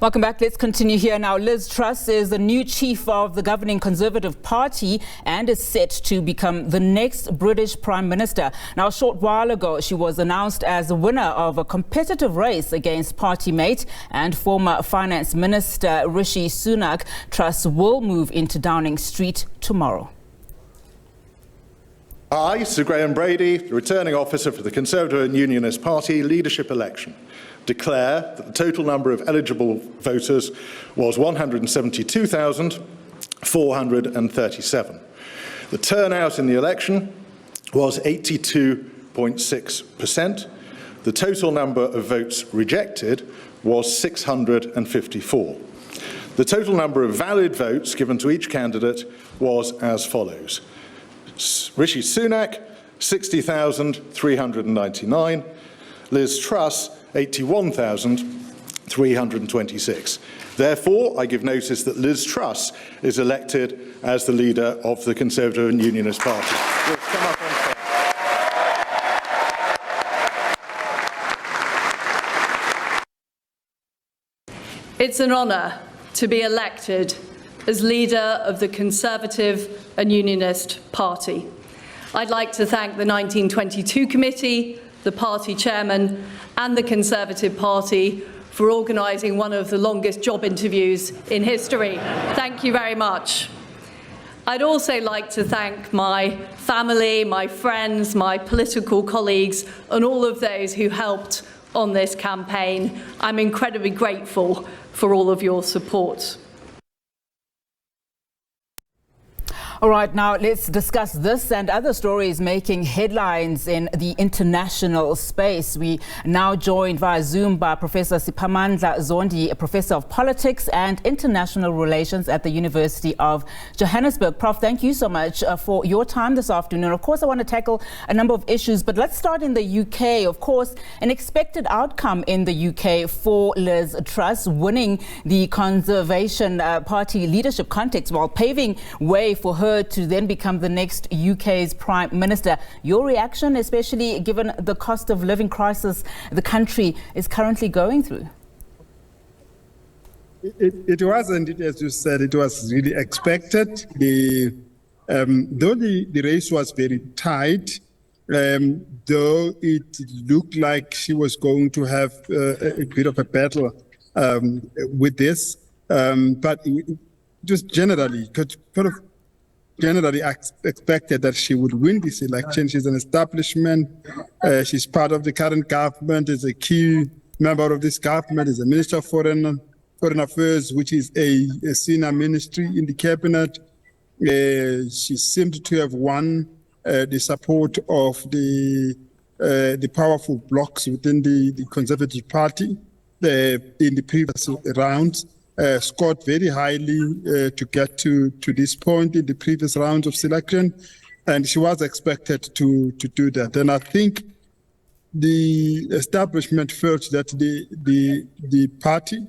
Welcome back. Let's continue here now. Liz Truss is the new chief of the governing Conservative Party and is set to become the next British Prime Minister. Now, a short while ago, she was announced as the winner of a competitive race against party mate and former Finance Minister Rishi Sunak. Truss will move into Downing Street tomorrow. I, Sir Graham Brady, the returning officer for the Conservative and Unionist Party leadership election, declare that the total number of eligible voters was 172,437. The turnout in the election was 82.6%. The total number of votes rejected was 654. The total number of valid votes given to each candidate was as follows. Rishi Sunak, 60,399. Liz Truss, 81,326. Therefore, I give notice that Liz Truss is elected as the leader of the Conservative and Unionist Party. We'll come up on stage. It's an honour to be elected as leader of the Conservative and Unionist Party. I'd like to thank the 1922 committee, the party chairman and the Conservative Party for organising one of the longest job interviews in history. Thank you very much. I'd also like to thank my family, my friends, my political colleagues and all of those who helped on this campaign. I'm incredibly grateful for all of your support. All right, now let's discuss this and other stories making headlines in the international space. We now joined via Zoom by Professor Siphamandla Zondi, a professor of politics and international relations at the University of Johannesburg. Prof, thank you so much for your time this afternoon. Of course, I want to tackle a number of issues, but let's start in the UK. Of course, an expected outcome in the UK for Liz Truss, winning the Conservation Party leadership context while paving way for her to then become the next UK's Prime Minister. Your reaction, especially given the cost of living crisis the country is currently going through? It wasn't, as you said, it was really expected. Though the race was very tight, though it looked like she was going to have a bit of a battle with this, but just generally, generally expected that she would win this election. She's an establishment. She's part of the current government, is a key member of this government, is a Minister of Foreign Affairs, which is a senior ministry in the cabinet. She seemed to have won the support of the powerful blocs within the Conservative Party in the previous rounds. Scored very highly to get to this point in the previous rounds of selection, and she was expected to do that. And I think the establishment felt that the party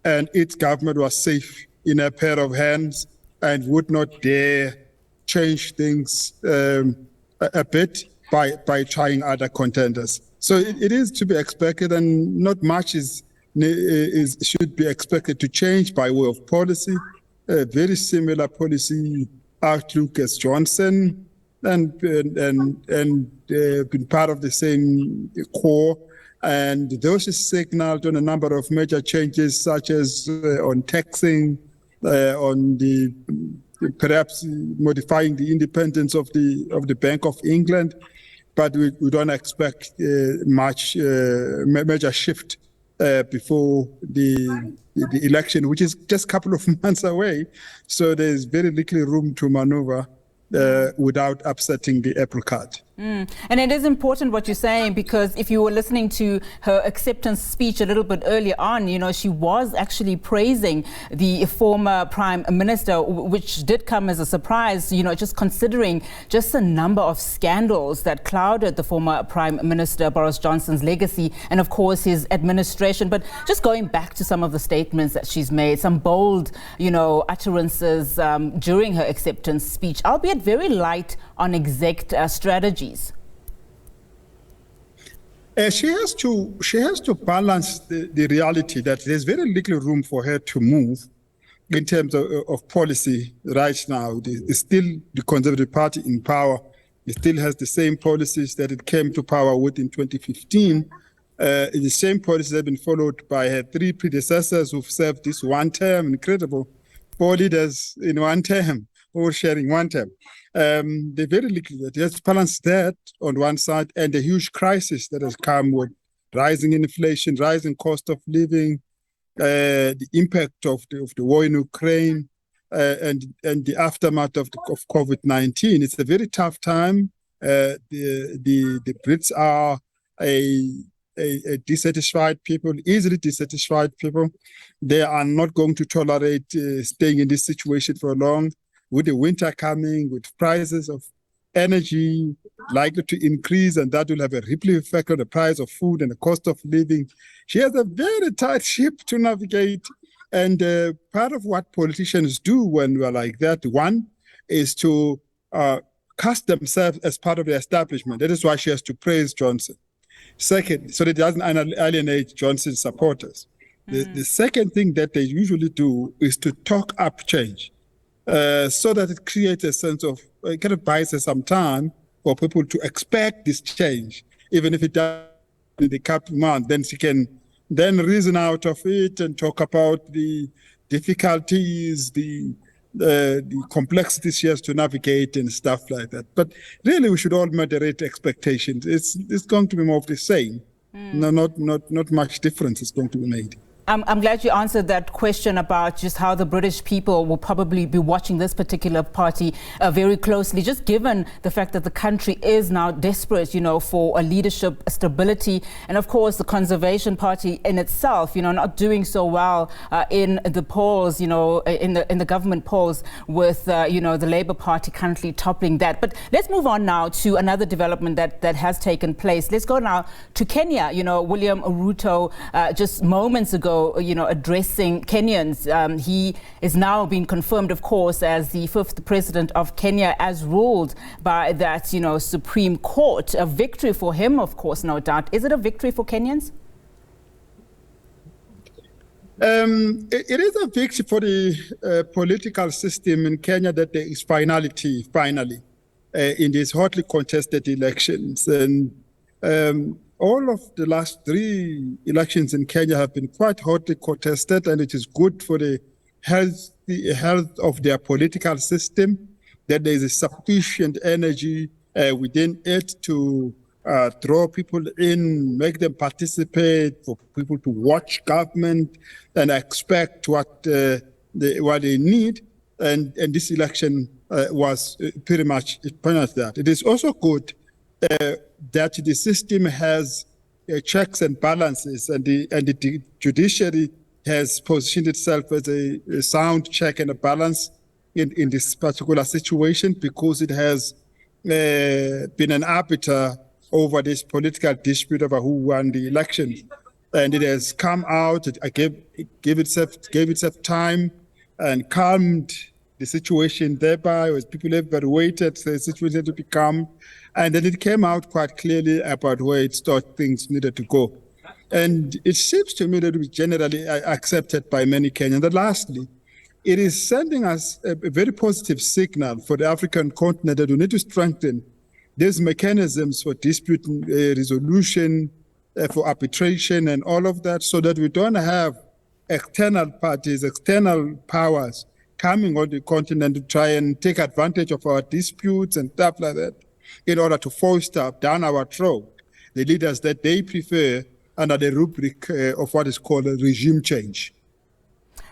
and its government was safe in a pair of hands and would not dare change things a bit by trying other contenders. So it is to be expected, and not much should be expected to change by way of policy. A very similar policy outlook as Johnson, and been part of the same core. And those is signaled on a number of major changes, such as on taxing, on the perhaps modifying the independence of the Bank of England. But we don't expect much major shift before the election, which is just a couple of months away. So there's very little room to maneuver without upsetting the apple cart. And it is important what you're saying, because if you were listening to her acceptance speech a little bit earlier on, you know, she was actually praising the former Prime Minister, which did come as a surprise, you know, just considering just the number of scandals that clouded the former Prime Minister Boris Johnson's legacy and, of course, his administration. But just going back to some of the statements that she's made, some bold, you know, utterances during her acceptance speech, albeit very light on exec strategies. She has to balance the reality that there's very little room for her to move in terms of policy right now. It's still the Conservative Party in power. It still has the same policies that it came to power with in 2015. The same policies have been followed by her three predecessors who've served this one term. Incredible. 4 leaders in one term, all sharing one term. They're very little. That has to balance that on one side and the huge crisis that has come with rising inflation, rising cost of living, the impact of the war in Ukraine, and the aftermath of COVID-19. It's a very tough time. The Brits are a dissatisfied people, easily dissatisfied people. They are not going to tolerate staying in this situation for long. With the winter coming, with prices of energy likely to increase, and that will have a ripple effect on the price of food and the cost of living. She has a very tight ship to navigate. And part of what politicians do when we're like that, one, is to cast themselves as part of the establishment. That is why she has to praise Johnson. Second, so that it doesn't alienate Johnson's supporters. The second thing that they usually do is to talk up change. So that it creates a sense of, it kind of buys us some time for people to expect this change, even if it does in the couple months, then she can then reason out of it and talk about the difficulties, the complexities she has to navigate and stuff like that. But really, we should all moderate expectations. It's going to be more of the same. No, not much difference is going to be made. I'm glad you answered that question about just how the British people will probably be watching this particular party very closely, just given the fact that the country is now desperate, for a leadership stability. And of course, the Conservation Party in itself, not doing so well in the polls, in the government polls with, the Labour Party currently toppling that. But let's move on now to another development that has taken place. Let's go now to Kenya. William Ruto just moments ago, addressing Kenyans. He is now being confirmed, of course, as the 5th president of Kenya, as ruled by that, Supreme Court. A victory for him, of course, no doubt. Is it a victory for Kenyans? It is a victory for the political system in Kenya that there is finality, finally, in these hotly contested elections. And all of the last 3 elections in Kenya have been quite hotly contested, and it is good for the health of their political system that there is a sufficient energy within it to draw people in, make them participate, for people to watch government and expect what they need. And this election was pretty much that. It is also good that the system has checks and balances, and the judiciary has positioned itself as a sound check and a balance in this particular situation, because it has been an arbiter over this political dispute over who won the election. And it has come out, it gave itself time and calmed the situation thereby, as people have waited for the situation to become. And then it came out quite clearly about where it thought things needed to go. And it seems to me that it was generally accepted by many Kenyans. And lastly, it is sending us a very positive signal for the African continent that we need to strengthen these mechanisms for dispute resolution, for arbitration and all of that, so that we don't have external parties, external powers coming on the continent to try and take advantage of our disputes and stuff like that, in order to foster down our throat the leaders that they prefer under the rubric of what is called a regime change.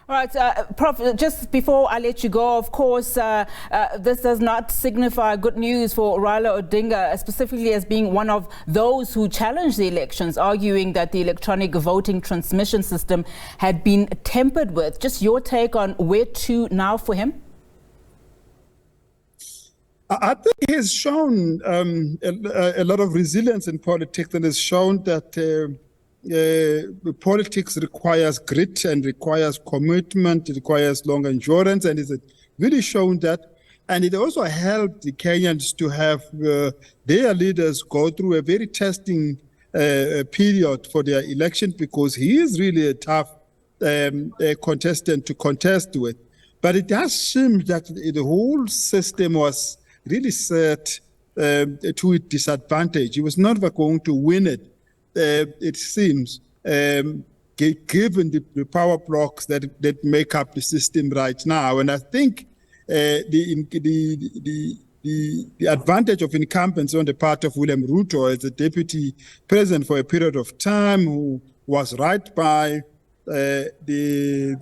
All right, Prof, just before I let you go, of course, this does not signify good news for Raila Odinga, specifically as being one of those who challenged the elections, arguing that the electronic voting transmission system had been tampered with. Just your take on where to now for him? I think he has shown a lot of resilience in politics, and has shown that politics requires grit and requires commitment, it requires long endurance, and it's really shown that. And it also helped the Kenyans to have their leaders go through a very testing period for their election, because he is really a tough contestant to contest with. But it does seem that the whole system was really set to its disadvantage. He was never going to win it, it seems, given the power blocks that make up the system right now. And I think the advantage of incumbents on the part of William Ruto as the deputy president for a period of time, who was right by the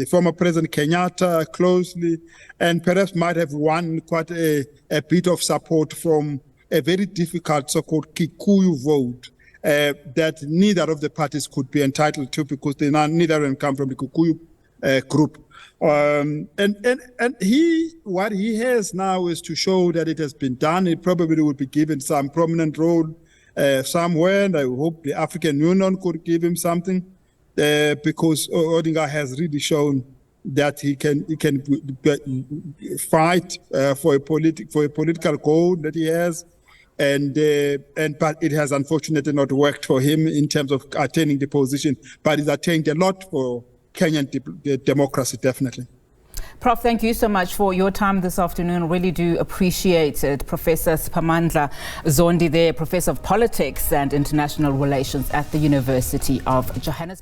former President Kenyatta closely, and perhaps might have won quite a bit of support from a very difficult so-called Kikuyu vote that neither of the parties could be entitled to, because neither of them come from the Kikuyu group. And what he has now is to show that it has been done. It probably would be given some prominent role somewhere, and I hope the African Union could give him something. Because Odinga has really shown that he can fight for a political goal that he has, but it has unfortunately not worked for him in terms of attaining the position. But he's attained a lot for Kenyan democracy, definitely. Prof, thank you so much for your time this afternoon. Really do appreciate it. Professor Siphamandla Zondi there, Professor of Politics and International Relations at the University of Johannesburg.